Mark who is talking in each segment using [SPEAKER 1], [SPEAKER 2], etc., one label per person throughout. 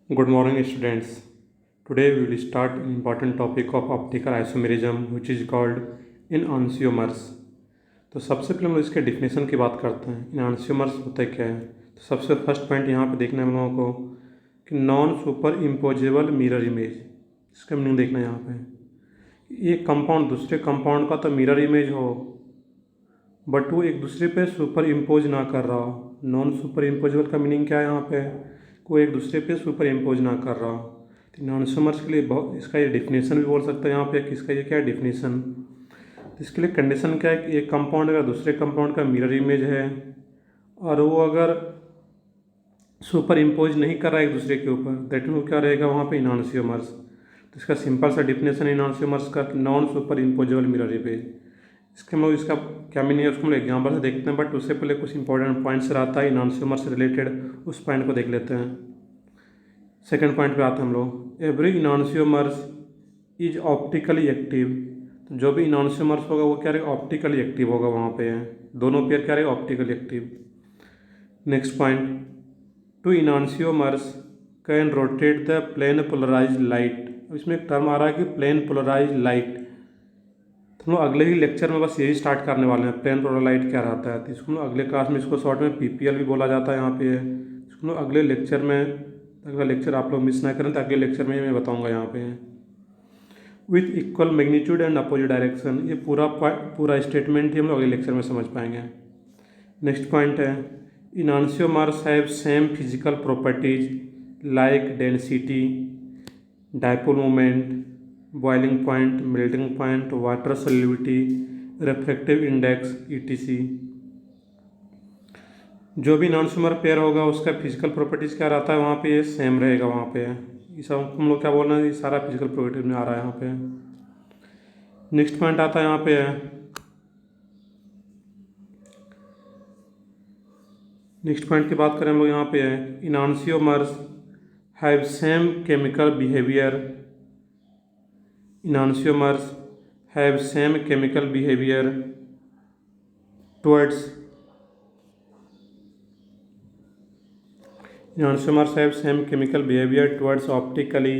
[SPEAKER 1] Good morning, students. Today we will start an important topic of optical isomerism, which is called enantiomers. तो सबसे पहले हम लोग इसके डिफिनेशन की बात करते हैं। enantiomers होता क्या है? तो सबसे फर्स्ट पॉइंट यहाँ पे देखना है हम लोगों को कि non super imposable mirror image. इसका मीनिंग देखना है यहाँ पे। एक कंपाउंड दूसरे कंपाउंड का तो मिरर इमेज हो, बट वो एक दूसरे पे सुपर इम्पोज ना कर रहा हो। नॉन सुपर इम्पोजेबल का मीनिंग क्या है यहाँ पे? कोई एक दूसरे पे सुपर इम्पोज ना कर रहा हो। तो नॉनसमर्स के लिए बहुत इसका ये डिफिनेशन भी बोल सकते हैं यहाँ पे कि इसका ये क्या है डिफिनेशन। तो इसके लिए कंडीशन क्या है कि एक कंपाउंड अगर दूसरे कंपाउंड का मिरर इमेज है और वो अगर सुपर इम्पोज नहीं कर रहा है एक दूसरे के ऊपर, दैट मीन क्या रहेगा वहाँ पे इनॉन्सियोमर्स। तो इसका सिंपल सा डिफिनेशन इनॉन्सियोमर्स का non super imposable mirror image. इसके हम लोग इसका क्या मीनिंग है उसको हम लोग एग्जाम्पल से देखते हैं, बट उससे पहले कुछ इंपॉर्टेंट पॉइंट्स रहता है इनॉन्सियोमर से रिलेटेड, उस पॉइंट को देख लेते हैं। सेकेंड पॉइंट पे आते हैं हम लोग। Every enantiomers is optically active. तो जो भी इनॉन्सियोमर्स होगा वो क्या रहेगा? ऑप्टिकली एक्टिव होगा वहाँ पे है। दोनों पेयर क्या रहेगा? Optically active. Next point, two enantiomers can rotate the plane polarise light. इसमें एक टर्म आ रहा है कि प्लेन पोलराइज लाइट। तो हम लोग अगले ही लेक्चर में बस यही स्टार्ट करने वाले हैं, प्लेन पोलराइज लाइट क्या रहता है। तो इसको हम लोग अगले क्लास में, इसको शॉर्ट में पीपीएल भी बोला जाता है यहाँ पे। इसको हम लोग अगले लेक्चर में, अगला लेक्चर आप लोग मिस ना करें तो अगले लेक्चर में मैं बताऊँगा यहाँ पे। With equal magnitude and opposite direction, ये पूरा स्टेटमेंट ही हम लोग अगले लेक्चर में समझ पाएंगे। नेक्स्ट पॉइंट है, enantiomers have same physical properties like density, dipole moment, boiling point, melting point, water solubility, refractive index ETC. जो भी इनॉन्सियोमर पेयर होगा उसका फिजिकल प्रॉपर्टीज़ क्या रहता है वहाँ पे? ये सेम रहेगा वहाँ पे। ये सब हम लोग क्या बोल रहे हैं, ये सारा फिजिकल प्रॉपर्टीज में आ रहा है यहाँ पे। नेक्स्ट पॉइंट आता है यहाँ पे है, नेक्स्ट पॉइंट की बात करें हम लोग यहाँ पे है, enantiomers have same chemical behaviour. Enantiomers have same chemical behaviour towards, enantiomers have same chemical behavior towards optically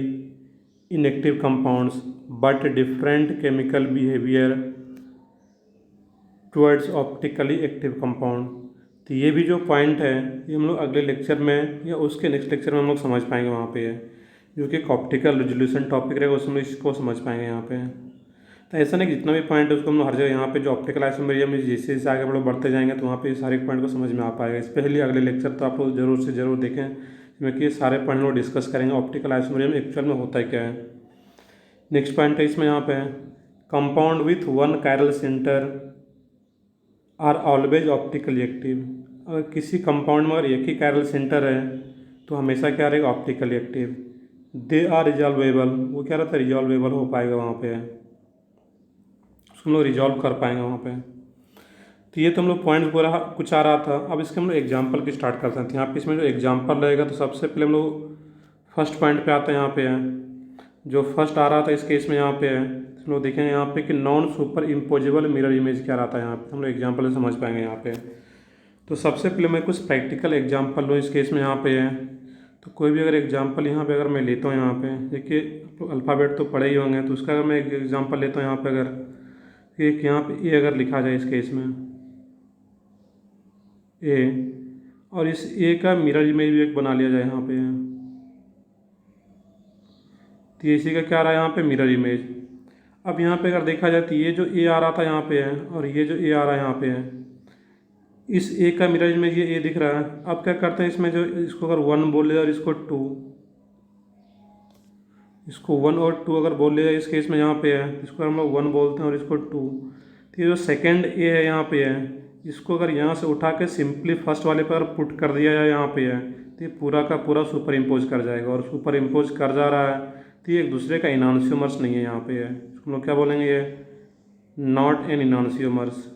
[SPEAKER 1] inactive compounds but different chemical behavior towards optically active compound। तो ये भी जो पॉइंट है ये हम लोग अगले लेक्चर में या उसके नेक्स्ट लेक्चर में हम लोग समझ पाएंगे वहाँ पे है, जो कि एक ऑप्टिकल रेजोल्यूशन टॉपिक रहेगा उसमें इसको समझ पाएंगे यहाँ पे। तो ऐसा नहीं कि जितना भी पॉइंट है उसको हम लोग हर जगह यहाँ पे जो ऑप्टिकल आइसोमेरिज्म में जैसे जैसे आगे हम लोग बढ़ते जाएंगे तो वहाँ पे सारे पॉइंट को समझ में आ पाएगा। स्पेशली अगले लेक्चर तो आप लोग जरूर से जरूर देखें, जिसमें कि सारे पॉइंट लोग डिस्कस करेंगे ऑप्टिकल आइसोमेरिज्म एक्चुअल में होता है क्या है। नेक्स्ट पॉइंट है इसमें यहाँ पे, compound with one chiral centre are always optically active. अगर किसी कंपाउंड में अगर एक ही कायरल सेंटर है तो हमेशा क्या रहेगा? Optically active. दे आर रिजॉल्वेबल, वो क्या रहता है? रिजॉल्वेबल हो पाएगा वहाँ पे, उसको हम लोग रिजॉल्व कर पाएंगे वहाँ पे। तो ये तो हम लोग पॉइंट्स पूरा कुछ आ रहा था। अब इसके हम लोग एग्जाम्पल की स्टार्ट करते हैं। तो यहाँ पे इसमें जो एग्जाम्पल रहेगा तो सबसे पहले हम लोग फर्स्ट पॉइंट पे आते हैं। यहाँ पे है जो फर्स्ट आ रहा था इस केस में यहाँ पे है, हम लोग देखेंगे यहाँ पे कि non super imposable mirror image क्या रहता है। यहाँ पे हम लोग एग्जाम्पल से समझ पाएंगे यहाँ पे। तो सबसे पहले मैं कुछ प्रैक्टिकल एग्जाम्पल लूँ इस केस में यहाँ पे है। तो कोई भी अगर एग्जाम्पल यहाँ पे अगर मैं लेता हूँ, यहाँ पे देखिए अल्फ़ाबेट तो पढ़े ही होंगे, तो उसका अगर मैं एक एग्जाम्पल लेता हूँ यहाँ पे, अगर एक यहाँ पे ए अगर लिखा जाए इस केस में ए, और इस ए का मिरर इमेज भी एक बना लिया जाए यहाँ पे, तो इसी का क्या आ रहा है यहाँ पे? Mirror image. अब यहाँ पे अगर देखा जाए तो ये जो ए आ रहा था यहाँ पे है और ये जो ए आ रहा है यहाँ पे है, इस ए का मिरर इमेज ये ए दिख रहा है। अब क्या करते हैं इसमें जो इसको अगर 1 बोल लिया और इसको 2, इसको 1 और 2 अगर बोल लिया इस केस में यहाँ पे है, इसको हम लोग 1 बोलते हैं और इसको 2। तो ये जो सेकेंड ए है यहाँ पे है, इसको अगर यहाँ से उठा के सिंपली फर्स्ट वाले पर पुट कर दिया जाए यहाँ पे है, तो ये पूरा का पूरा सुपर इम्पोज कर जाएगा। और सुपर इम्पोज कर जा रहा है तो ये एक दूसरे का इनॉन्सियोमर्स नहीं है यहाँ पे है। इसको हम लोग क्या बोलेंगे? ये नॉट एन इनॉन्सियोमर्स,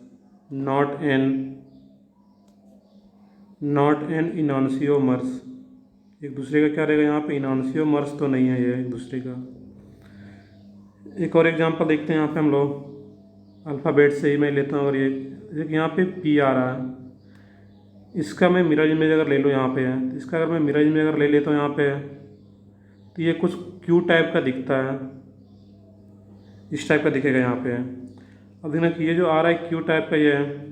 [SPEAKER 1] नॉट एन इनॉन्सियोमर्स। एक दूसरे का क्या रहेगा यहाँ पे? इनॉन्सियोमर्स तो नहीं है ये एक दूसरे का। एक और एग्जांपल देखते हैं यहाँ पे हम लोग, अल्फ़ाबेट से ही मैं लेता हूँ। और ये यहाँ पे पी आ रहा है, इसका मैं मिरर इमेज अगर ले लूँ यहाँ पे है, तो इसका अगर मैं मिरर इमेज अगर ले लेता हूँ यहाँ पे, तो ये कुछ क्यू टाइप का दिखता है, इस टाइप का दिखेगा यहाँ पे। अब देखना कि ये जो आ रहा है क्यू टाइप का, ये है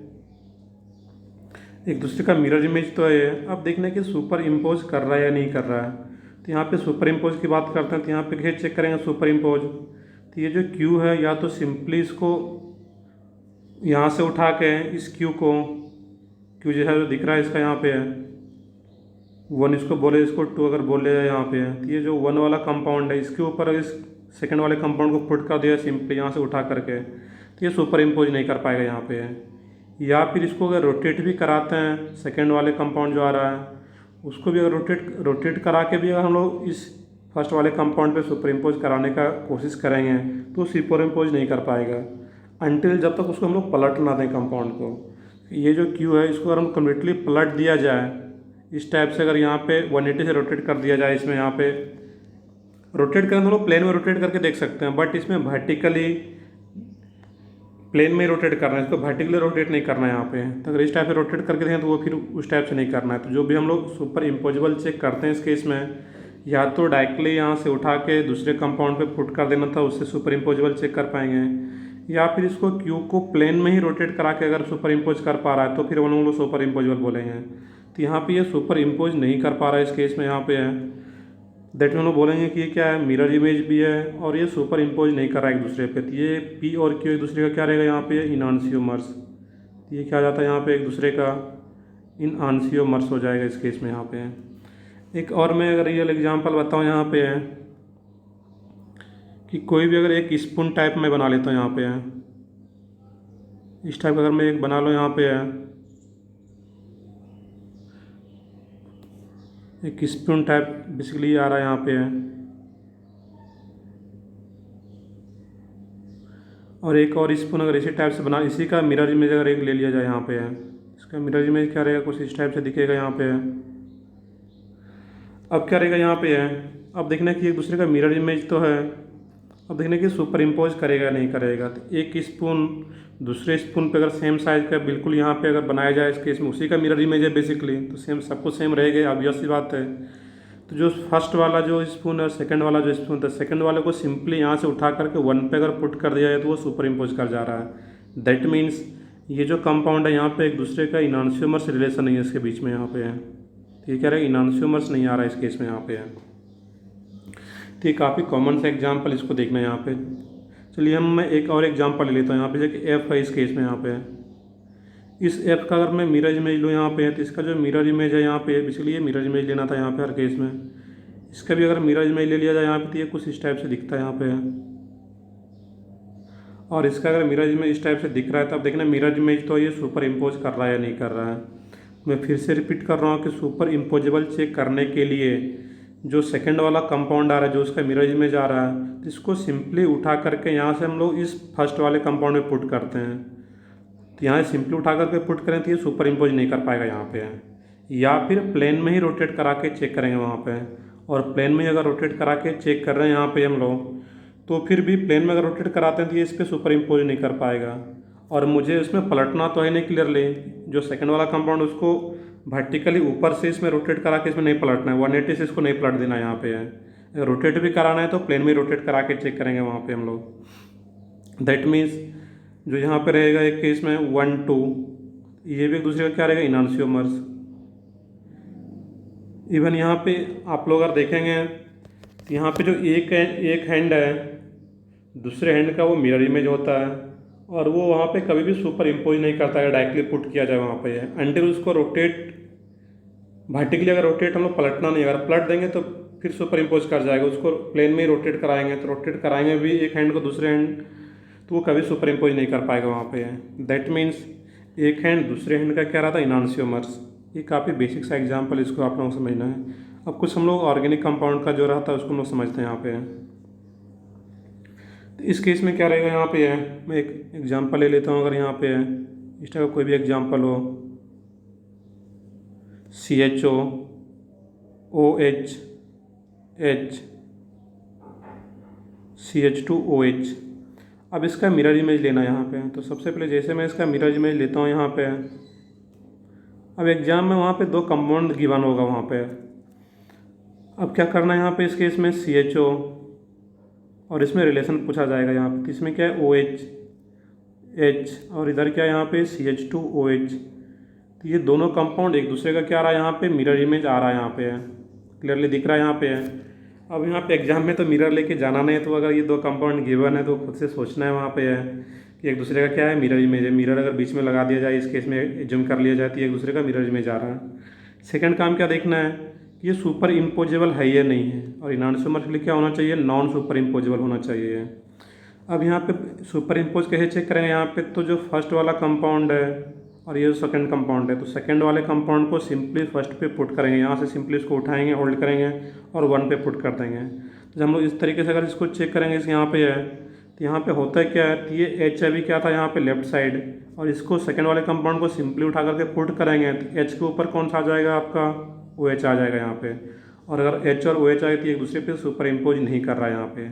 [SPEAKER 1] एक दूसरे का मिरर इमेज तो है ये। अब देखना कि सुपर इम्पोज कर रहा है या नहीं कर रहा है। तो यहाँ पे सुपर इम्पोज की बात करते हैं, तो यहाँ पे कैसे चेक करेंगे सुपर इम्पोज। तो ये जो क्यू है, या तो सिंपली इसको यहाँ से उठा के इस क्यू को, क्यू जैसा जो दिख रहा है इसका यहाँ पे है 1, इसको बोले, इसको 2 अगर बोले जाए यहाँ पे है, तो ये जो 1 वाला कंपाउंड है इसके ऊपर इस सेकंड वाले कंपाउंड को पुट कर दिया सिंपली यहाँ से उठा करके, तो ये सुपर इम्पोज नहीं कर पाएगा यहाँ पे है। या फिर इसको अगर रोटेट भी कराते हैं, सेकंड वाले कंपाउंड जो आ रहा है उसको भी अगर रोटेट करा के भी अगर हम लोग इस फर्स्ट वाले कंपाउंड पे सुपर इम्पोज कराने का कोशिश करेंगे तो सुपर इम्पोज नहीं कर पाएगा, अनटिल जब तक उसको हम लोग पलट ना दें कंपाउंड को। ये जो क्यू है इसको अगर हम कम्प्लीटली पलट दिया जाए इस टाइप से, अगर यहाँ पे 180 से रोटेट कर दिया जाए, इसमें यहाँ पे रोटेट करें तो लोग प्लेन में रोटेट करके देख सकते हैं, बट इसमें वर्टिकली प्लेन में ही रोटेट करना है, इसको वर्टिकली रोटेट नहीं करना है यहाँ पे। तो अगर इस टाइप से रोटेट करके देखें तो वो फिर उस टाइप से नहीं करना है। तो जो भी हम लोग सुपर इम्पोजेबल चेक करते हैं इस केस में, या तो डायरेक्टली यहाँ से उठा के दूसरे कंपाउंड पे पुट कर देना था, उससे सुपर इम्पोजेबल चेक कर पाएंगे, या फिर इसको क्यू को प्लेन में ही रोटेट करा के अगर सुपर इम्पोज कर पा रहा है तो फिर वो लोग सुपर इम्पोजेबल बोलेंगे। तो यहाँ पे ये सुपर इम्पोज नहीं कर पा रहा है इस केस में यहाँ पे है, दैट में हम लोग बोलेंगे कि ये क्या है, मिरर इमेज भी है और ये सुपर इम्पोज नहीं कर रहा है एक दूसरे पे। तो ये पी और क्यू एक दूसरे का क्या रहेगा यहाँ पे, इनआंसियोमर्स। तो ये क्या आ जाता है यहाँ पे, एक दूसरे का इनआंसियोमर्स हो जाएगा इस केस में यहाँ पे। एक और मैं अगर रियल एग्जांपल बताऊँ यहाँ पे है कि कोई भी अगर एक स्पून टाइप में बना लेता हूँ यहाँ पे है, इस टाइप का अगर मैं एक बना लो यहाँ पे है, एक स्पून टाइप बेसिकली आ रहा है यहाँ पे है, और एक और स्पून अगर इसी टाइप से बना, इसी का मिरर इमेज अगर एक ले लिया जाए यहाँ पे है, इसका मिरर इमेज क्या रहेगा, कुछ इस टाइप से दिखेगा यहाँ पे है। अब क्या रहेगा यहाँ पे है, अब देखना कि एक दूसरे का मिरर इमेज तो है, अब देखने कि सुपर इम्पोज करेगा नहीं करेगा। तो एक स्पून दूसरे स्पून पे अगर सेम साइज़ का बिल्कुल यहाँ पे अगर बनाया जाए इस केस में, उसी का मिरर इमेज है बेसिकली, तो सेम सब कुछ सेम रहेगा, ऑब्वियस सी बात है। तो जो फर्स्ट वाला जो स्पून है, सेकंड वाला जो स्पून था, सेकंड वाले को सिंपली यहाँ से उठा करके 1 पे अगर पुट कर दिया जाए तो वो सुपर इम्पोज कर जा रहा है। दैट मीन्स ये जो कंपाउंड है यहाँ पे एक दूसरे का इनॉन्सियोमर्स रिलेशन नहीं है इसके बीच में यहाँ पे है। तो ये कह रहा है इनॉन्सियोमर्स नहीं आ रहा है इस केस में यहाँ पे है। तो ये काफ़ी कॉमन सा एग्जाम्पल, इसको देखना है यहाँ पे। चलिए मैं एक और एग्जाम्पल ले लेता हूँ यहाँ पे, जैसे एफ है इस केस में यहाँ पे। इस एफ का अगर मैं मिरर इमेज लूँ यहाँ पे, तो इसका जो मिरर इमेज है यहाँ पे, बेसिकली ये मिरर इमेज लेना था यहाँ पे हर केस में। इसका भी अगर मिरर इमेज ले लिया जाए यहाँ पे तो ये कुछ इस टाइप से दिखता है यहाँ पे, और इसका अगर मिरर इमेज इस टाइप से दिख रहा है तो अब देखना मिरर इमेज तो ये सुपर इम्पोज कर रहा है या नहीं कर रहा है। मैं फिर से रिपीट कर रहा हूँ कि सुपर इम्पोजेबल चेक करने के लिए जो सेकंड वाला कंपाउंड आ रहा है, जो उसका मिरर इमेज आ रहा है, तो इसको सिंपली उठा करके यहाँ से हम लोग इस फर्स्ट वाले कंपाउंड में पुट करते हैं। तो यहाँ सिंपली उठा करके पुट करें तो ये सुपर इम्पोज नहीं कर पाएगा यहाँ पे, या फिर प्लेन में ही रोटेट करा के चेक करेंगे वहाँ पे। और प्लेन में अगर रोटेट करा के चेक कर रहे हैं यहाँ पे हम लोग, तो फिर भी प्लेन में अगर रोटेट कराते हैं तो ये इस पर सुपर इम्पोज नहीं कर पाएगा। और मुझे इसमें पलटना तो है नहीं क्लियरली, जो सेकंड वाला कंपाउंड उसको वर्टिकली ऊपर से इसमें रोटेट करा के इसमें नहीं पलटना है, 180 से इसको नहीं पलट देना यहाँ पे है। अगर रोटेट भी कराना है तो प्लेन में रोटेट करा के चेक करेंगे वहाँ पे हम लोग। दैट मीन्स जो यहाँ पे रहेगा एक केस में 1 2, ये भी एक दूसरे का क्या रहेगा, इनॉन्सियोमर्स। इवन यहाँ पे आप लोग अगर देखेंगे तो यहाँ पे जो एक हैंड है, दूसरे हैंड का वो मिरर इमेज होता है, और वो वहाँ पे कभी भी सुपर इम्पोज नहीं करता है डायरेक्टली पुट किया जाए वहाँ पे, अंटिल उसको रोटेट वर्टिकली अगर रोटेट हम लोग पलटना नहीं, अगर पलट देंगे तो फिर सुपर इम्पोज कर जाएगा। उसको प्लेन में ही रोटेट कराएंगे तो रोटेट कराएंगे भी एक हैंड को दूसरे हैंड, तो वो कभी सुपर इम्पोज नहीं कर पाएगा वहाँ पे। दैट मीन्स एक हैंड दूसरे हैंड का क्या रहा था, इनॉन्सियोमर्स। ये काफ़ी बेसिक सा एग्जाम्पल, इसको आप लोगों को समझना है। अब कुछ हम लोग ऑर्गेनिक कंपाउंड का जो रहता है उसको हम लोग समझते हैं यहाँ पे। तो इस केस में क्या रहेगा यहाँ पे है, मैं एक एग्जांपल ले लेता हूँ। अगर यहाँ पे है इस टाइप का कोई भी एग्जांपल हो, CHO OH H CH2OH। अब इसका मिरर इमेज लेना है यहाँ पे। तो सबसे पहले जैसे मैं इसका मिरर इमेज लेता हूँ यहाँ पे, अब एग्जाम में वहाँ पे 2 कंपाउंड गिवन होगा वहाँ पे। अब क्या करना है यहाँ पे इस केस में CHO और इसमें रिलेशन पूछा जाएगा यहाँ पे। इसमें क्या है OH और इधर क्या है यहाँ पे CH2OH। तो ये दोनों कंपाउंड एक दूसरे का क्या आ रहा है यहाँ पे, मिरर इमेज आ रहा है यहाँ पे है, क्लियरली दिख रहा है यहाँ पे है। अब यहाँ पे एग्जाम में तो मिरर लेके जाना नहीं है, तो अगर ये दो कंपाउंड गिवन है तो खुद से सोचना है वहाँ पे है कि एक दूसरे का क्या है, मिरर इमेज है। मिरर अगर बीच में लगा दिया जाए, इस केस में एज्यूम कर लिया जाए तो एक दूसरे का मिरर इमेज आ रहा है। सेकंड काम क्या देखना है कि ये सुपर इम्पोजेबल है या नहीं है, और इनॉन्सियोमर के लिए क्या होना चाहिए, नॉन सुपर इम्पोजेबल होना चाहिए। अब यहाँ पे सुपर इम्पोज कैसे चेक करेंगे, यहाँ पे तो जो फर्स्ट वाला कंपाउंड है और ये जो सेकंड कंपाउंड है, तो सेकंड वाले कंपाउंड को सिंपली फर्स्ट पे पुट करेंगे, यहाँ से सिंपली इसको उठाएंगे, होल्ड करेंगे और 1 पे पुट कर देंगे। तो हम लोग इस तरीके से अगर इसको चेक करेंगे, इस यहाँ पे है तो यहाँ पे होता है क्या है, तो ये H अभी क्या था यहाँ पे लेफ्ट साइड, और इसको सेकंड वाले कंपाउंड को सिंपली उठा करके पुट करेंगे तो H के ऊपर कौन सा आ जाएगा, आपका OH आ जाएगा यहाँ पे। और अगर H और OH आए तो एक दूसरे पे सुपर इम्पोज नहीं कर रहा है यहाँ पे।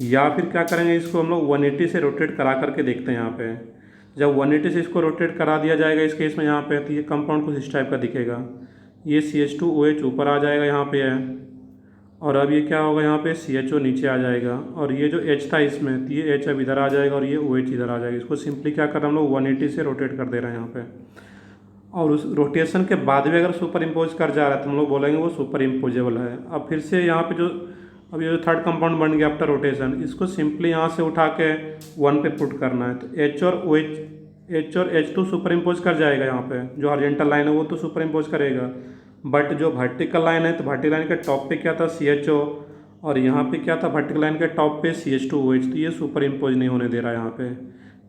[SPEAKER 1] या फिर क्या करेंगे, इसको हम लोग 180 से रोटेट करा करके देखते हैं यहाँ पे। जब 180 से इसको रोटेट करा दिया जाएगा इस केस में यहाँ पे, तो ये कंपाउंड कुछ इस टाइप का दिखेगा। ये CH2OH ऊपर आ जाएगा यहाँ पे है, और अब ये क्या होगा यहाँ पे CHO नीचे आ जाएगा, और ये जो H था इसमें, तो ये H अब इधर आ जाएगा और ये OH इधर आ जाएगा। इसको सिंपली क्या कर रहे हैं हम लोग 180 से रोटेट कर दे रहे हैं यहाँ पे। और उस रोटेशन के बाद भी अगर सुपर इम्पोज कर जा रहा है तो हम लोग बोलेंगे वो सुपर इम्पोजेबल है। अब फिर से यहाँ पे जो अब ये जो थर्ड कंपाउंड बन गया आफ्टर रोटेशन, इसको सिंपली यहाँ से उठा के 1 पे पुट करना है। तो H और H2 सुपर इम्पोज कर जाएगा यहाँ पे, जो हॉरिजॉन्टल लाइन है वो तो सुपर इम्पोज करेगा, बट जो वर्टिकल लाइन है तो वर्टिकल लाइन के टॉप पे क्या था CHO, और यहाँ पे क्या था वर्टिकल लाइन के टॉप पे CH2OH, तो ये सुपर इम्पोज नहीं होने दे रहा है यहाँ पे।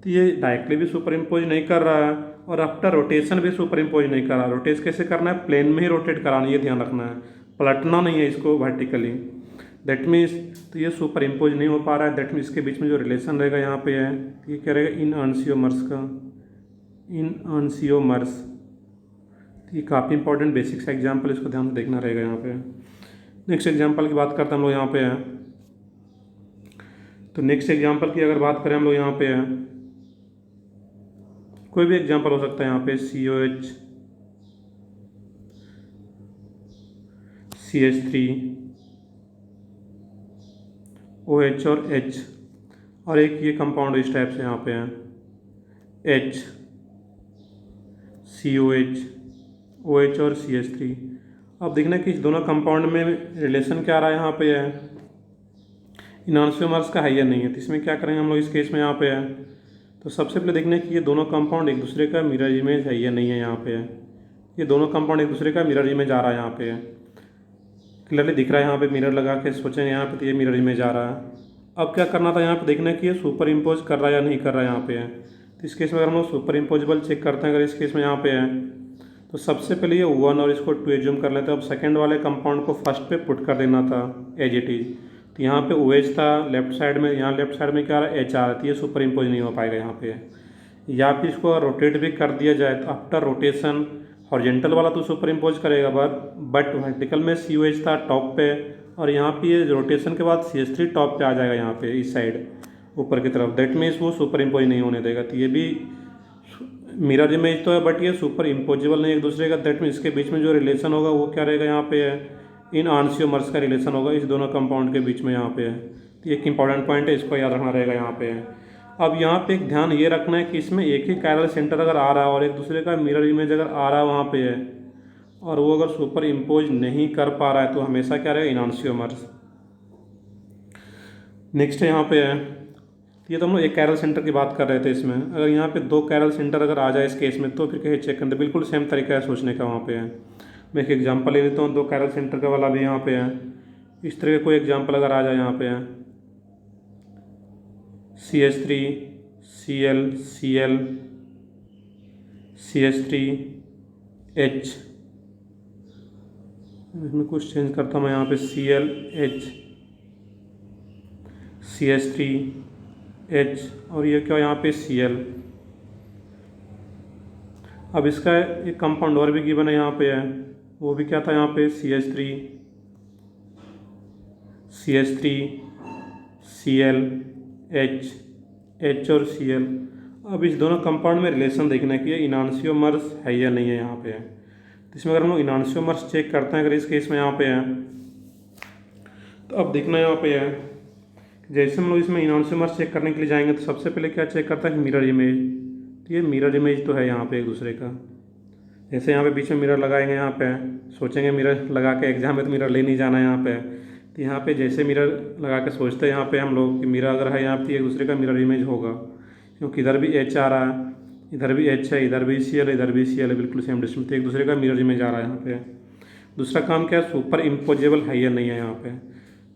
[SPEAKER 1] तो ये डायरेक्टली भी सुपर इम्पोज नहीं कर रहा है और आफ्टर रोटेशन भी सुपर इम्पोज नहीं कर रहा। रोटेट कैसे करना है, प्लेन में ही रोटेट कराना, ये ध्यान रखना है, पलटना नहीं है इसको वर्टिकली। दैट मीन्स तो ये सुपर इम्पोज नहीं हो पा रहा है। दैट मीन्स इसके बीच में जो रिलेशन रहेगा यहाँ पे है, ये क्या रहेगा, इनअनसियोमर्स का, इनअनसियोमर्स। ये काफ़ी इंपॉर्टेंट बेसिक्स एग्जाम्पल, इसको ध्यान से देखना रहेगा यहाँ पे। नेक्स्ट एग्जाम्पल की बात करते हैं हम लोग यहाँ पे है। तो नेक्स्ट एग्जाम्पल की अगर बात करें हम लोग यहाँ पे है, कोई भी एग्जाम्पल हो सकता है यहाँ पे, COH, CH3, OH और H, और एक ये कंपाउंड इस टाइप से यहाँ पे है H, COH, OH और CH3। अब देखना कि इस दोनों कंपाउंड में रिलेशन क्या आ रहा है यहाँ पे है, इनॉन्सियोमर्स का है या नहीं है। तो इसमें क्या करेंगे हम लोग इस केस में यहाँ पे है, तो सबसे पहले देखना कि ये दोनों कंपाउंड एक दूसरे का मिरर इमेज है या नहीं है यहाँ पे है। ये दोनों कंपाउंड एक दूसरे का मिरर इमेज आ रहा है यहाँ पे है, क्लियरली दिख रहा है यहाँ पे, मिरर लगा के सोचेंगे यहाँ पे तो ये मिरर इमेज आ रहा है। अब क्या करना था यहाँ पे, देखना कि ये सुपर इम्पोज कर रहा है या नहीं कर रहा है यहाँ पे है। तो इस केस में अगर हम लोग सुपर इम्पोजेबल चेक करते हैं, अगर इस केस में यहाँ पे है, तो सबसे पहले ये 1 और इसको 2 एज्यूम कर लेते हैं। अब सेकंड वाले कंपाउंड को फर्स्ट पे पुट कर देना था एज इट इज। तो यहाँ पे OH था लेफ्ट साइड में, यहाँ लेफ्ट साइड में क्या आ रहा है, H आ रहा है, तो ये सुपर इम्पोज नहीं हो पाएगा यहाँ पे। या फिर इसको रोटेट भी कर दिया जाए तो आफ्टर रोटेशन हॉरिजॉन्टल वाला तो सुपर इम्पोज करेगा, बट वर्टिकल में COH था टॉप पे, और यहाँ पे ये रोटेशन के बाद CH3 टॉप पे आ जाएगा यहाँ पे इस साइड ऊपर की तरफ। दैट मीन्स वो सुपर इम्पोज नहीं होने देगा। तो ये भी मिरर इमेज तो है बट ये सुपर इम्पोजेबल नहीं एक दूसरे का। दैट मीन्स इसके बीच में जो रिलेशन होगा वो क्या रहेगा यहाँ पे है, इनअनसियोमर्स का रिलेशन होगा इस दोनों कंपाउंड के बीच में यहाँ पे है। तो एक इंपॉर्टेंट पॉइंट है, इसको याद रखना रहेगा यहाँ पे है। अब यहाँ पे एक ध्यान ये रखना है कि इसमें एक ही कायरल सेंटर अगर आ रहा है और एक दूसरे का मिरर इमेज अगर आ रहा है वहाँ पे है, और वो अगर सुपर इम्पोज नहीं कर पा रहा है, तो हमेशा क्या रहेगा, इनॉन्सियोमर्स। नेक्स्ट यहाँ पे है, ये तो हम लोग एक कैरल सेंटर की बात कर रहे थे। इसमें अगर यहाँ पे 2 कैरल सेंटर अगर आ जाए इस केस में, तो फिर कहीं चेक करते बिल्कुल सेम तरीका है सोचने का वहाँ पे है। मैं एक एग्जांपल ले लेता हूँ, 2 कैरल सेंटर का वाला भी यहाँ पे है। इस तरह का कोई एग्जांपल अगर आ जाए यहाँ पे है, CH3 Cl Cl CH3 H, इसमें कुछ चेंज करता हूँ मैं यहाँ पे, Cl H CH3 H, और ये क्या यहाँ पे Cl। अब इसका एक कंपाउंड और भी गिवन है यहाँ पे है, वो भी क्या था यहाँ पे, CH3 Cl H, H और Cl। अब इस दोनों कंपाउंड में रिलेशन देखना है कि ये इनॉन्सियोमर्स है या नहीं है यहाँ पे है। तो इसमें अगर हम लोग इनॉन्सियोमर्स चेक करते हैं, अगर इस केस में यहाँ पे है, तो अब देखना यहाँ पे है, जैसे हम लोग इसमें इनॉन्सिमर्स चेक करने के लिए जाएंगे तो सबसे पहले क्या चेक करता है, मिरर इमेज। तो ये मिरर इमेज तो है यहाँ पे एक दूसरे का। जैसे यहाँ पे बीच में मिरर लगाएंगे, यहाँ पे सोचेंगे मिरर लगा के एग्जाम में तो मिरर ले नहीं जाना है यहाँ पे, तो यहाँ पे जैसे मिरर लगा के सोचते हैं यहाँ पे हम लोग कि मिरर अगर है यहाँ पे एक दूसरे का मिरर इमेज होगा, क्योंकि इधर भी एच आ रहा है, इधर भी एच है, इधर भी सी एल, इधर भी सी एल है, बिल्कुल सेम डिस्टेंस, तो एक दूसरे का मिरर इमेज आ रहा है यहाँ पे। दूसरा काम क्या है, सुपर इम्पोजेबल है या नहीं है यहाँ पे।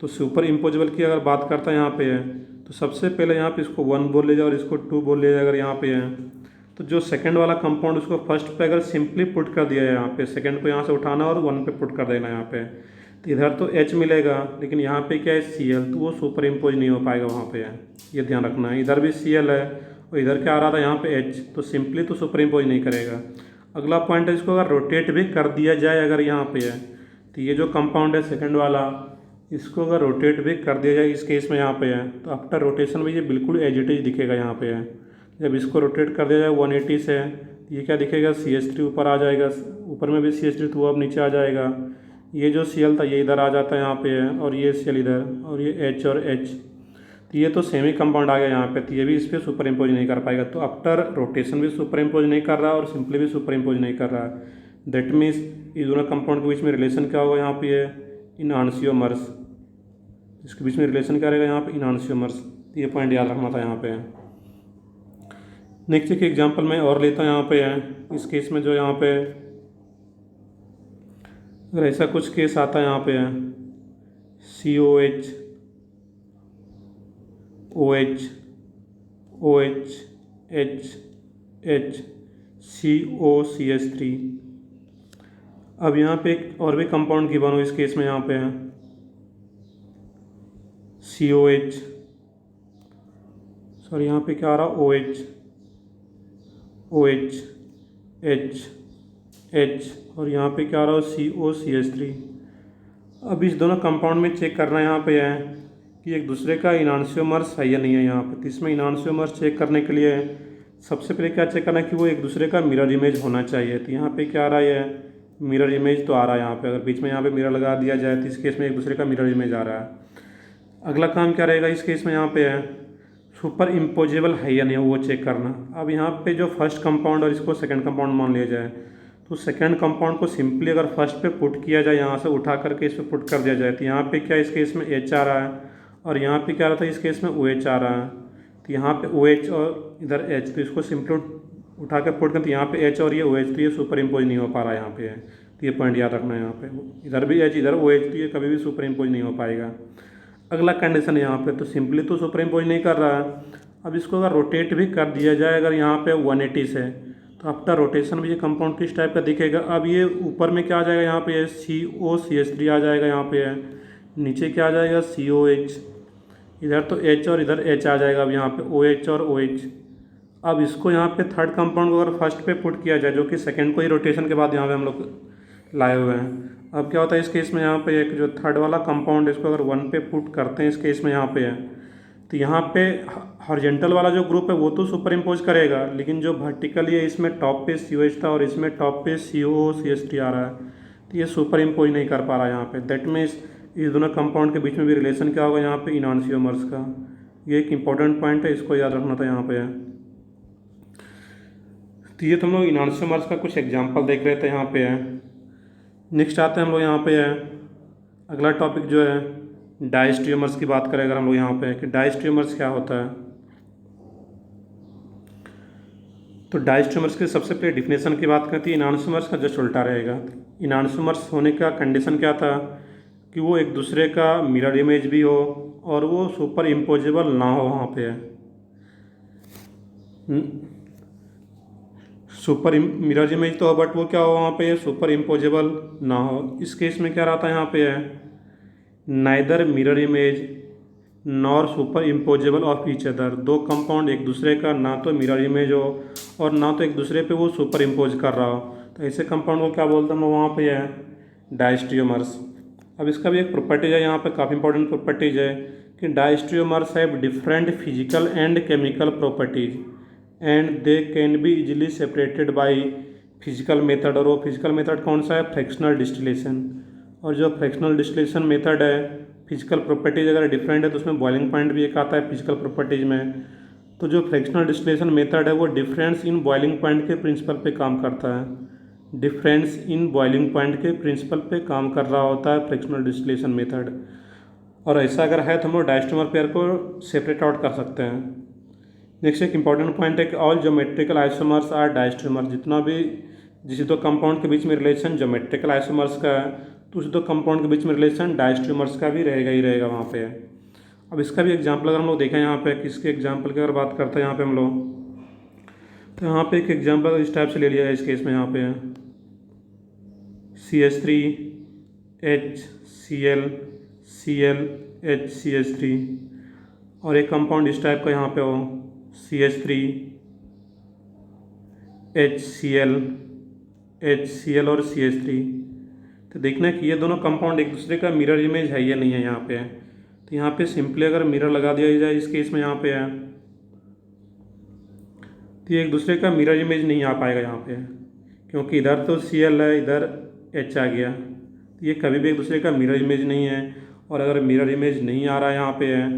[SPEAKER 1] तो सुपर इम्पोजेबल की अगर बात करता है यहाँ पे है, तो सबसे पहले यहाँ पे इसको 1 बोल ले जाए और इसको 2 बोल ले जाए अगर यहाँ पे है, तो जो सेकंड वाला कंपाउंड उसको फर्स्ट पे अगर सिंपली पुट कर दिया है यहाँ पे, सेकंड को यहाँ से उठाना और 1 पे पुट कर देना यहाँ पे, तो इधर तो H मिलेगा, लेकिन यहाँ पे क्या है Cl, तो वो सुपर इम्पोज नहीं हो पाएगा वहाँ पे है, ये ध्यान रखना है। इधर भी Cl है और इधर क्या आ रहा था यहाँ पे H, तो सिंपली तो सुपर इम्पोज नहीं करेगा। अगला पॉइंट है, इसको अगर रोटेट भी कर दिया जाए अगर यहाँ पे है, तो ये जो कंपाउंड है सेकेंड वाला, इसको अगर रोटेट भी कर दिया जाए इस केस में यहाँ पे है, तो आफ्टर रोटेशन में ये बिल्कुल एज इट इज दिखेगा यहाँ पे है। जब इसको रोटेट कर दिया जाए 180 से, ये क्या दिखेगा, CH3 ऊपर आ जाएगा, ऊपर में भी CH3 तो अब नीचे आ जाएगा। ये जो Cl था ये इधर आ जाता है यहाँ पे है, और ये Cl इधर, और ये H और H, तो ये तो सेम ही कंपाउंड आ गया यहाँ पे, तो ये भी इस पर सुपर इम्पोज नहीं कर पाएगा। तो आफ्टर रोटेशन भी सुपर इम्पोज नहीं कर रहा और सिंपली भी सुपर इम्पोज नहीं कर रहा है। दैट मीन्स इस दोनों कंपाउंड के बीच में रिलेशन क्या होगा यहाँ पे है, इनॉन्सियोमर्स। इसके बीच में रिलेशन क्या रहेगा यहाँ पे, इनॉन्सियोमर्स। ये पॉइंट याद रखना था यहाँ पे। नेक्स्ट एक एग्जांपल मैं और लेता हूँ यहाँ पे है, इस केस में जो यहाँ पे अगर ऐसा कुछ केस आता है यहाँ पे है, COH OH OH H H COCH3। अब यहाँ पे एक और भी कंपाउंड गिवन हो इस केस में यहाँ पे है, COH, सॉरी यहाँ पे क्या आ रहा, OH OH H H, और यहाँ पे क्या आ रहा है, COCH3। अब इस दोनों कंपाउंड में चेक करना यहाँ पे है कि एक दूसरे का इनॉन्सियोमर्स है या नहीं है यहाँ पे। तो इसमें इनॉन्सियोमर्स चेक करने के लिए सबसे पहले क्या चेक करना है कि वो एक दूसरे का मिरर इमेज होना चाहिए। तो यहाँ पे क्या आ रहा है, मिरर इमेज तो आ रहा है यहाँ पे। अगर बीच में यहाँ पे मिरर लगा दिया जाए तो इस केस में एक दूसरे का मिरर इमेज आ रहा है। अगला काम क्या रहेगा इस केस में, यहाँ पे है सुपर इम्पोजेबल है या नहीं वो चेक करना। अब यहाँ पे जो फर्स्ट कंपाउंड और इसको सेकंड कंपाउंड मान लिया जाए, तो सेकंड कंपाउंड को सिंपली अगर फर्स्ट पे पुट किया जाए, यहाँ से उठा करके इस पर पुट कर दिया जाए, तो यहाँ पे क्या इस केस में H आ रहा है और यहाँ पे क्या आ रहा था इस केस में OH आ रहा है। तो यहाँ पे OH और इधर H, तो इसको सिंपली उठा के पुट कर, तो यहाँ पे H और ये OH, तो ये सुपर इम्पोज नहीं हो पा रहा है यहाँ पे है। तो ये पॉइंट याद रखना है यहाँ पे, इधर भी H इधर OH, तो ये कभी भी सुपर इम्पोज नहीं हो पाएगा। अगला कंडीशन है यहाँ पे, तो सिंपली तो सुपर इम्पोज नहीं कर रहा है। अब इसको अगर रोटेट भी कर दिया जाए अगर यहाँ पे 180 से, तो आफ्टर रोटेशन भी ये कंपाउंड किस टाइप का दिखेगा। अब ये ऊपर में क्या आ जाएगा यहाँ पे, COCH3 आ जाएगा यहाँ पे है, नीचे क्या आ जाएगा COH, इधर तो H और इधर H आ जाएगा। अब यहाँ पे OH और OH। अब इसको यहाँ पे थर्ड कंपाउंड को अगर फर्स्ट पे पुट किया जाए, जो कि सेकंड को ही रोटेशन के बाद यहाँ पे हम लोग लाए हुए हैं। अब क्या होता है इस केस में, यहाँ पे एक जो थर्ड वाला कंपाउंड है इसको अगर 1 पे पुट करते हैं इस केस में यहाँ पे है, तो यहाँ पे हॉरिजेंटल वाला जो ग्रुप है वो तो सुपर इम्पोज करेगा, लेकिन जो वर्टिकली है इसमें टॉप पे COH था और इसमें टॉप पे COCH3 आ रहा है, तो ये सुपर इम्पोज नहीं कर पा रहा है यहाँ पे। दैट मीन्स इस दोनों कंपाउंड के बीच में भी रिलेशन क्या होगा यहाँ पे, इनॉन्सियोमर्स का। ये एक इम्पॉर्टेंट पॉइंट है, इसको याद रखना था यहाँ पे। तो ये तो हम लोग इनॉन्सियोमर्स का कुछ एग्जाम्पल देख रहे थे यहाँ पे है। नेक्स्ट आते हैं हम लोग यहाँ पे है, अगला टॉपिक जो है डायस्ट्रियोमर्स की बात करें अगर हम लोग यहाँ पे कि डायस्ट्रियोमर्स क्या होता है। तो डायस्ट्रियोमर्स की सबसे पहले डिफिनेशन की बात करती है, इनॉन्सियोमर्स का जस्ट उल्टा रहेगा। इनॉन्सियोमर्स होने का कंडीशन क्या था कि वो एक दूसरे का मिरर इमेज भी हो और वो सुपर इम्पोजेबल ना हो वहाँ पे है। सुपर मिरर इमेज तो हो बट वो क्या हो वहाँ पे सुपर इम्पोजेबल ना हो। इस केस में क्या रहता है यहाँ पे है, neither mirror image nor super imposable of each other. दो कंपाउंड एक दूसरे का ना तो मिरर इमेज हो और ना तो एक दूसरे पे वो सुपर इम्पोज कर रहा हो, तो ऐसे कंपाउंड को क्या बोलते हैं वहाँ पे है डायस्ट्रियोमर्स। अब इसका भी एक प्रॉपर्टीज है यहाँ पे, काफ़ी इंपॉर्टेंट प्रॉपर्टीज है कि diastereomers have different physical and chemical properties and they can be easily separated by physical method. और वो फिजिकल मेथड कौन सा है, फ्रैक्शनल डिस्टिलेशन। और जो फ्रैक्शनल डिस्टिलेशन मेथड है फिजिकल प्रॉपर्टीज अगर डिफरेंट है तो उसमें बॉइलिंग पॉइंट भी एक आता है फिजिकल प्रॉपर्टीज में। तो जो फ्रैक्शनल डिस्टिलेशन मेथड है वो डिफरेंस इन बॉइलिंग पॉइंट के प्रिंसिपल पे काम करता है। डिफरेंस इन बॉइलिंग पॉइंट के प्रिंसिपल पे काम कर रहा होता है फ्रैक्शनल डिस्टिलेशन मेथड। और ऐसा अगर है तो हम लोग डायस्ट्रोमर पेयर को सेपरेट आउट कर सकते हैं। नेक्स्ट एक इंपॉर्टेंट पॉइंट है कि all geometrical isomers are diastereomer. जितना भी जिस दो कंपाउंड के बीच में रिलेशन ज्योमेट्रिकल आइसोमर्स का है तो उस दो कंपाउंड के बीच में रिलेशन डायस्ट्रोमर्स का भी रहेगा ही रहेगा वहाँ पे। अब इसका भी एग्जाम्पल अगर हम लोग देखें यहाँ पे किसके एग्जाम्पल की अगर बात करते हैं यहाँ पे हम लोग, तो यहाँ पे एक एग्जाम्पल इस टाइप से ले लिया है इस केस में। यहाँ पे CH3HCl ClHCH3 और एक कंपाउंड इस टाइप का यहाँ पे हो CH3HCl और CH3। तो देखना है कि ये दोनों कंपाउंड एक दूसरे का मिरर इमेज है या नहीं है यहाँ पे। तो यहाँ पे सिंपली अगर मिरर लगा दिया जाए इस केस में यहाँ पे है तो ये एक दूसरे का मिरर इमेज नहीं आ पाएगा यहाँ पे, क्योंकि इधर तो Cl है इधर H आ गया। तो ये कभी भी एक दूसरे का मिरर इमेज नहीं है। और अगर मिरर इमेज नहीं आ रहा है यहाँ पे है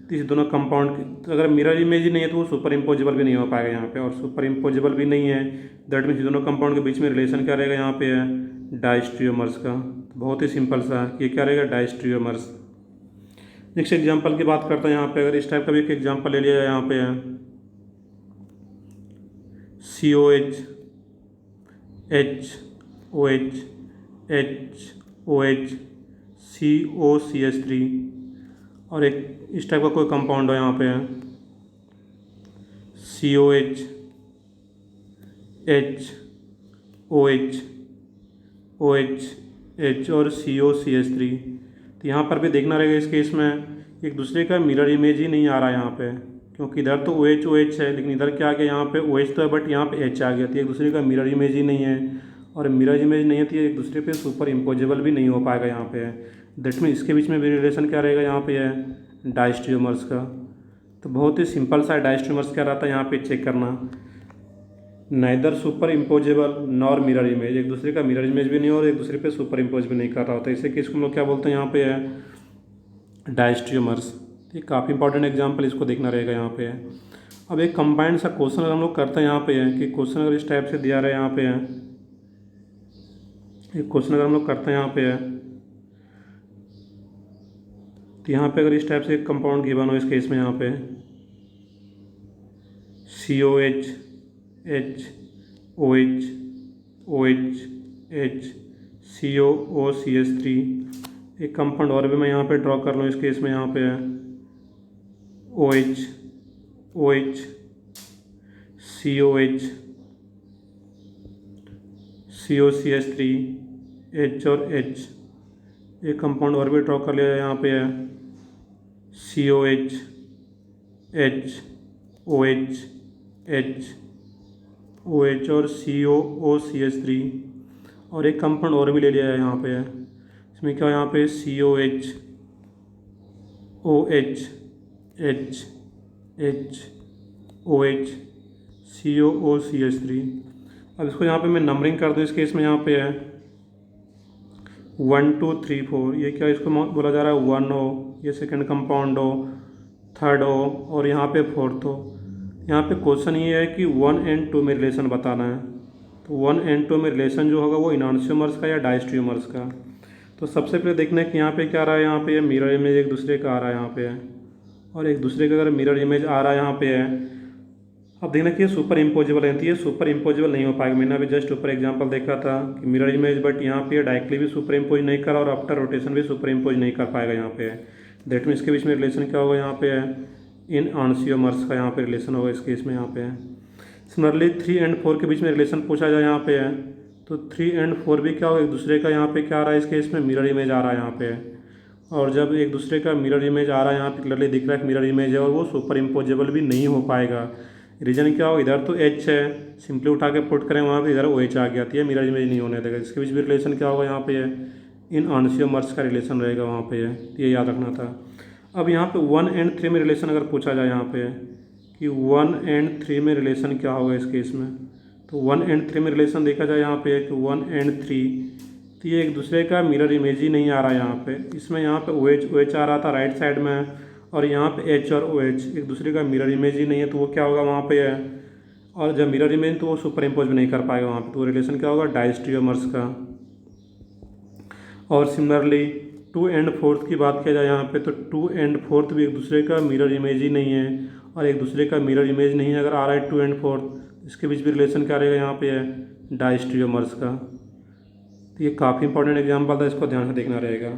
[SPEAKER 1] तो इस दोनों कंपाउंड तो अगर मिरर इमेज ही नहीं है तो वो सुपर इम्पोजेबल भी नहीं हो पाएगा यहाँ पे। और सुपर इम्पोजेबल भी नहीं है दैट मीन्स दोनों कंपाउंड के बीच में रिलेशन क्या रहेगा यहाँ पे है डायस्ट्रियोमर्स का। तो बहुत ही सिंपल सा ये क्या रहेगा डायस्ट्रियोमर्स। नेक्स्ट एग्जांपल की बात करते हैं यहाँ पे। अगर इस टाइप का भी एक एग्जांपल ले लिया जाए यहाँ पे है COH HOH HOH COCH3 और एक इस टाइप का कोई कंपाउंड हो यहाँ पे है COH HOH OH H और COCH3। तो यहाँ पर भी देखना रहेगा इस केस में एक दूसरे का मिरर इमेज ही नहीं आ रहा है यहाँ पे, क्योंकि इधर तो OH OH है लेकिन इधर क्या आ गया यहाँ पे OH तो है बट यहाँ पे H आ गया। तो एक दूसरे का मिरर इमेज ही नहीं है और मिरर इमेज नहीं है तो एक दूसरे पे सुपर इम्पोजेबल भी नहीं हो पाएगा यहाँ पे। दैट मीन इसके बीच में भी रिलेशन क्या रहेगा यहाँ पे है डायस्ट्रियोमर्स का। तो बहुत ही सिंपल सा डायस्ट्रियोमर्स क्या रहता है यहाँ पे चेक करना, neither super imposable nor mirror image. एक दूसरे का मिरर इमेज भी नहीं और एक दूसरे पे सुपर इम्पोज भी नहीं कर रहा होता। इसे केस को हम लोग क्या बोलते हैं यहाँ पे है डायस्ट्रियोमर्स। ये काफ़ी इंपॉर्टेंट एग्जाम्पल इसको देखना रहेगा यहाँ पे है। अब एक कंबाइंड सा क्वेश्चन अगर हम लोग करते हैं यहाँ पे है कि क्वेश्चन अगर इस टाइप से दिया रहा है यहाँ पे है, एक क्वेश्चन अगर हम लोग करते हैं यहाँ पे है तो यहाँ पे अगर इस टाइप से एक कंपाउंड गिवन हो इस केस में यहाँ पे COH HOH OH H COOCH3। एक कंपाउंड और भी मैं यहाँ पे ड्रॉ कर लूँ इस केस में यहाँ पे है OH OH COH COCH3 H और H। एक कंपाउंड और भी ड्रॉ कर लिया यहाँ पे है COH H OH H OH और COOCH3। और एक कंपाउंड और भी ले लिया है यहाँ पे है, इसमें क्या यहाँ पे COH OH H H OH COOCH3। अब इसको यहाँ पे मैं नंबरिंग कर दूँ इस केस में यहाँ पे है 1 2 3 4। ये क्या इसको बोला जा रहा है 1 हो, ये सेकंड कंपाउंड हो, थर्ड हो और यहाँ पे फोर्थ हो। यहाँ पे क्वेश्चन ये है कि 1 and 2 में रिलेशन बताना है। तो 1 and 2 में रिलेशन जो होगा वो इनॉन्सियोमर्स का या डायस्ट्रियोमर्स का। तो सबसे पहले देखना है कि यहाँ पे क्या आ रहा है, यहाँ पे मिरर इमेज एक दूसरे का आ रहा है यहाँ पे है और एक दूसरे का अगर मिरर इमेज आ रहा है यहाँ पे है। अब देखना कि ये सुपर इम्पोजेबल है तो ये सुपर इम्पोजेबल नहीं हो पाएगा। मैंने अभी जस्ट ऊपर एग्जांपल देखा था कि मिरर इमेज बट यहाँ पे डायरेक्टली भी सुपर इम्पोज नहीं करा और आफ्टर रोटेशन भी सुपर इम्पोज नहीं कर पाएगा यहाँ पे। दैट मीन इसके बीच में रिलेशन क्या होगा यहाँ पे है इन आंसियोमर्स का यहाँ पे रिलेशन होगा इस केस में यहाँ पे है। सिमिलरली 3 and 4 के बीच में रिलेशन पूछा जाए यहाँ पे है तो 3 and 4 भी क्या होगा एक दूसरे का यहाँ पे क्या आ रहा है इस केस में मिरर इमेज आ रहा है यहाँ पे। और जब एक दूसरे का मिरर इमेज आ रहा है यहाँ पे क्लियरली दिख रहा है मिरर इमेज है और वो सुपर इम्पोजेबल भी नहीं हो पाएगा। रीजन क्या हो, इधर तो H है, सिंपली उठा के पुट करें वहाँ पे इधर OH आ गया, तो ये मिरर इमेज नहीं होने देगा। इसके बीच भी रिलेशन क्या होगा यहाँ पे है इन आंसियोमर्स का रिलेशन रहेगा वहाँ पे है, ये याद रखना था। अब यहाँ पे 1 and 3 में रिलेशन अगर पूछा जाए यहाँ पे कि 1 and 3 में रिलेशन क्या होगा इस केस में, तो 1 and 3 में रिलेशन देखा जाए यहाँ पे कि 1 and 3 तो ये एक दूसरे का मिरर इमेज ही नहीं आ रहा है यहाँ पे। इसमें यहाँ पे ओ एच आ रहा था राइट साइड में, और यहाँ पे एच और ओ एच एक दूसरे का मिरर इमेज ही नहीं है, तो वो क्या होगा वहाँ पे है। और जब मिरर इमेज तो वो सुपर इम्पोज भी नहीं कर पाएगा वहाँ पे, तो रिलेशन क्या होगा डायस्ट्रियोमर्स का। और सिमिलरली 2 एंड 4 की बात किया जाए यहाँ पे, तो 2 एंड 4 भी एक दूसरे का मिरर इमेज ही नहीं है, और एक दूसरे का मिरर इमेज नहीं है अगर आ रहा है 2 एंड 4, इसके बीच भी रिलेशन क्या रहेगा यहाँ पे है डायस्ट्रियोमर्स का। तो ये काफ़ी इंपॉर्टेंट एग्जाम्पल था, इसको ध्यान से देखना रहेगा।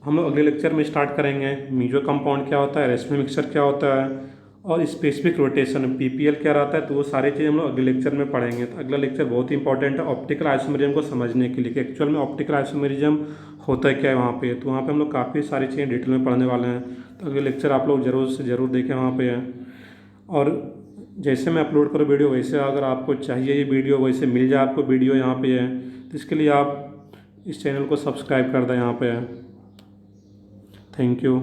[SPEAKER 1] हम लोग अगले लेक्चर में स्टार्ट करेंगे मीजो कंपाउंड क्या होता है, रेशमी मिक्सचर क्या होता है, और स्पेसिफिक रोटेशन पीपीएल क्या रहता है। तो वो सारी चीज़ें हम लोग अगले लेक्चर में पढ़ेंगे। तो अगला लेक्चर बहुत ही इंपॉर्टेंट है ऑप्टिकल आइसोमेरिज्म को समझने के लिए कि एक्चुअल में ऑप्टिकल आइसोमेरिज्म होता है क्या है वहाँ पे। तो वहाँ पे हम लोग काफ़ी सारी चीज़ें डिटेल में पढ़ने वाले हैं। तो अगले लेक्चर आप लोग ज़रूर से ज़रूर देखें वहाँ पे है। और जैसे मैं अपलोड करूँ वीडियो, वैसे अगर आपको चाहिए ये वीडियो वैसे मिल जाए आपको वीडियो यहाँ पे है, तो इसके लिए आप इस चैनल को सब्सक्राइब कर दें यहाँ पे है। Thank you.